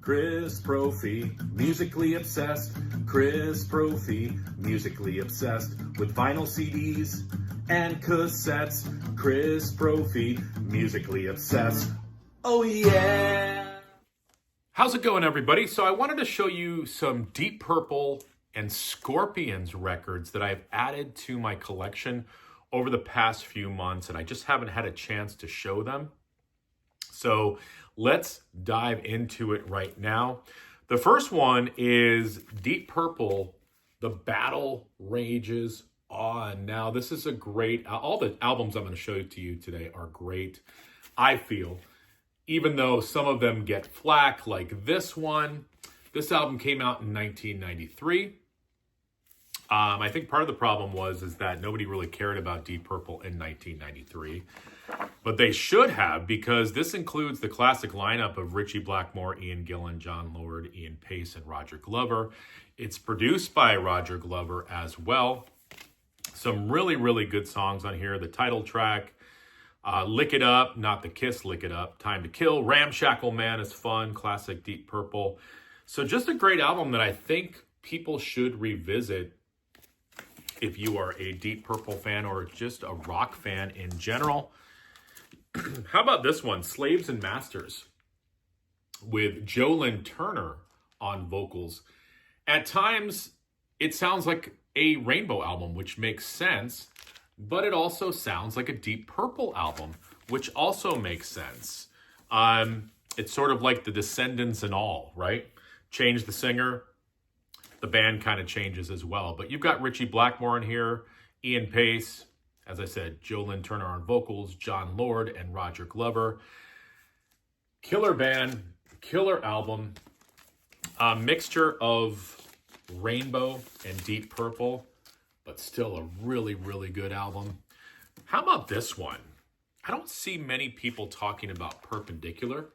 Chris Brophy, musically obsessed. Chris Brophy, musically obsessed with vinyl CDs and cassettes. Chris Brophy, musically obsessed. Oh yeah! How's it going, everybody? So I wanted to show you some Deep Purple and Scorpions records that I've added to my collection over the past few months, and I just haven't had a chance to show them. So let's dive into it right now. The first one is Deep Purple, The Battle Rages On. Now, this is a great, all the albums I'm going to show to you today are great, I feel. Even though some of them get flack, like this one. This album came out in 1993. I think part of the problem is that nobody really cared about Deep Purple in 1993. But they should have, because this includes the classic lineup of Ritchie Blackmore, Ian Gillan, John Lord, Ian Pace, and Roger Glover. It's produced by Roger Glover as well. Some really, really good songs on here. The title track, Lick It Up, not the Kiss, Lick It Up. Time to Kill, Ramshackle Man is fun, classic Deep Purple. So just a great album that I think people should revisit if you are a Deep Purple fan or just a rock fan in general. How about this one, Slaves and Masters, with Jolyn Turner on vocals. At times, it sounds like a Rainbow album, which makes sense, but it also sounds like a Deep Purple album, which also makes sense. It's sort of like the Descendants and all, right? Change the singer, the band kind of changes as well. But you've got Ritchie Blackmore in here, Ian Pace, as I said, Jolyn Turner on vocals, John Lord, and Roger Glover. Killer band, killer album. A mixture of Rainbow and Deep Purple, but still a really, really good album. How about this one? I don't see many people talking about Perpendicular.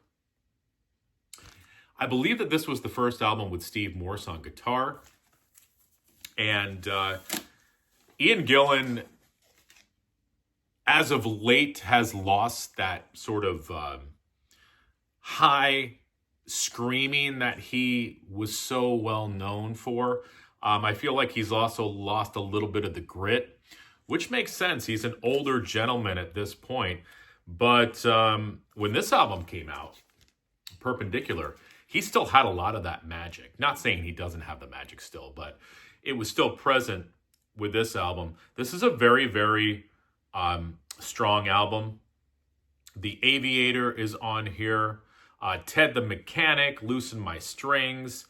I believe that this was the first album with Steve Morse on guitar. And Ian Gillan, as of late, has lost that sort of high screaming that he was so well known for. I feel like he's also lost a little bit of the grit, which makes sense. He's an older gentleman at this point. But when this album came out, Perpendicular, he still had a lot of that magic. Not saying he doesn't have the magic still, but it was still present with this album. This is a very, very strong album. The Aviator is on here. Ted the Mechanic, Loosen My Strings.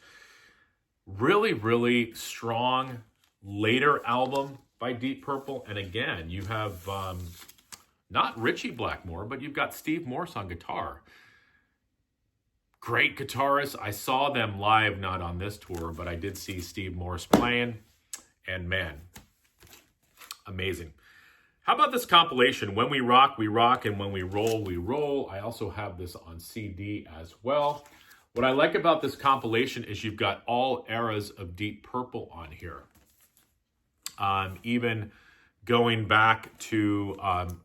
Really, really strong later album by Deep Purple. And again, you have not Ritchie Blackmore, but you've got Steve Morse on guitar. Great guitarist. I saw them live, not on this tour, but I did see Steve Morse playing. And man, amazing. How about this compilation? When We Rock, and When We Roll, We Roll. I also have this on CD as well. What I like about this compilation is you've got all eras of Deep Purple on here. Even going back to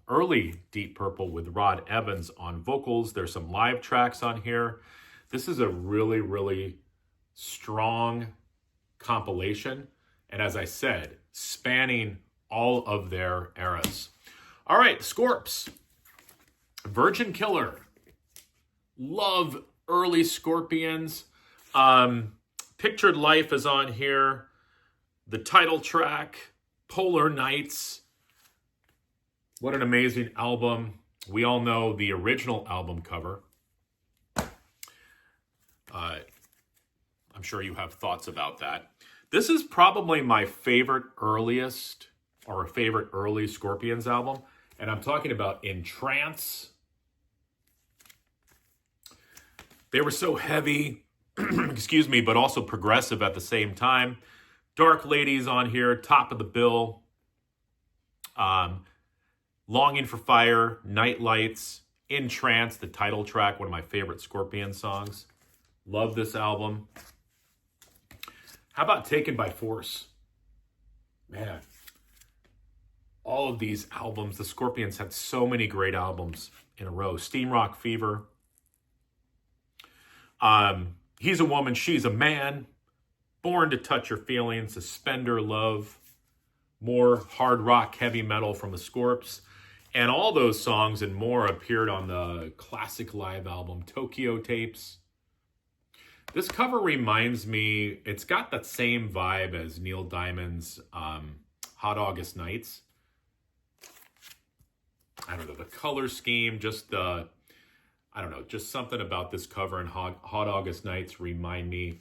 early Deep Purple with Rod Evans on vocals. There's some live tracks on here. This is a really, really strong compilation. And as I said, spanning all of their eras. All right, Scorps. Virgin Killer. Love early Scorpions. Pictured Life is on here. The title track, Polar Nights. What an amazing album. We all know the original album cover. I'm sure you have thoughts about that. This is probably my favorite early Scorpions album. And I'm talking about In Trance. They were so heavy, excuse me, but also progressive at the same time. Dark Ladies on here, top of the bill. Longing for Fire, Night Lights, In Trance, the title track, one of my favorite Scorpion songs. Love this album. How about Taken by Force? Man, all of these albums, the Scorpions had so many great albums in a row. Steam Rock Fever. He's a woman, she's a man, born to touch your feelings, suspender love, more hard rock, heavy metal from the Scorps. And all those songs and more appeared on the classic live album, Tokyo Tapes. This cover reminds me, it's got that same vibe as Neil Diamond's Hot August Nights. I don't know, the color scheme, just the, I don't know, just something about this cover and Hot August Nights remind me,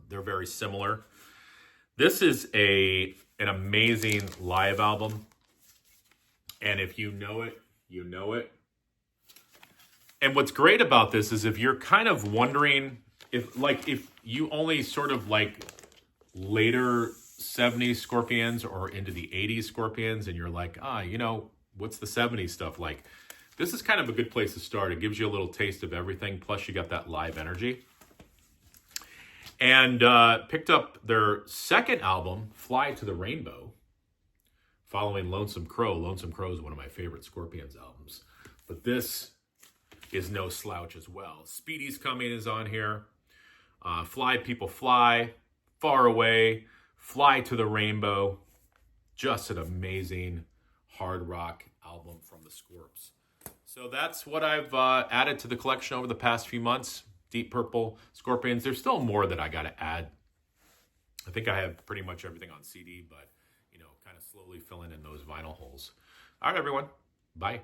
they're very similar. This is an amazing live album. And if you know it, you know it. And what's great about this is if you're kind of wondering if you only sort of like later 70s Scorpions or into the 80s Scorpions and you're like, what's the 70s stuff like? This is kind of a good place to start. It gives you a little taste of everything. Plus you got that live energy. And picked up their second album, Fly to the Rainbow, following Lonesome Crow. Lonesome Crow is one of my favorite Scorpions albums. But this is no slouch as well. Speedy's Coming is on here. Fly People Fly, Far Away, Fly to the Rainbow. Just an amazing hard rock album from the Scorps. So that's what I've added to the collection over the past few months. Deep Purple, Scorpions. There's still more that I got to add. I think I have pretty much everything on CD, but, kind of slowly filling in those vinyl holes. All right, everyone. Bye.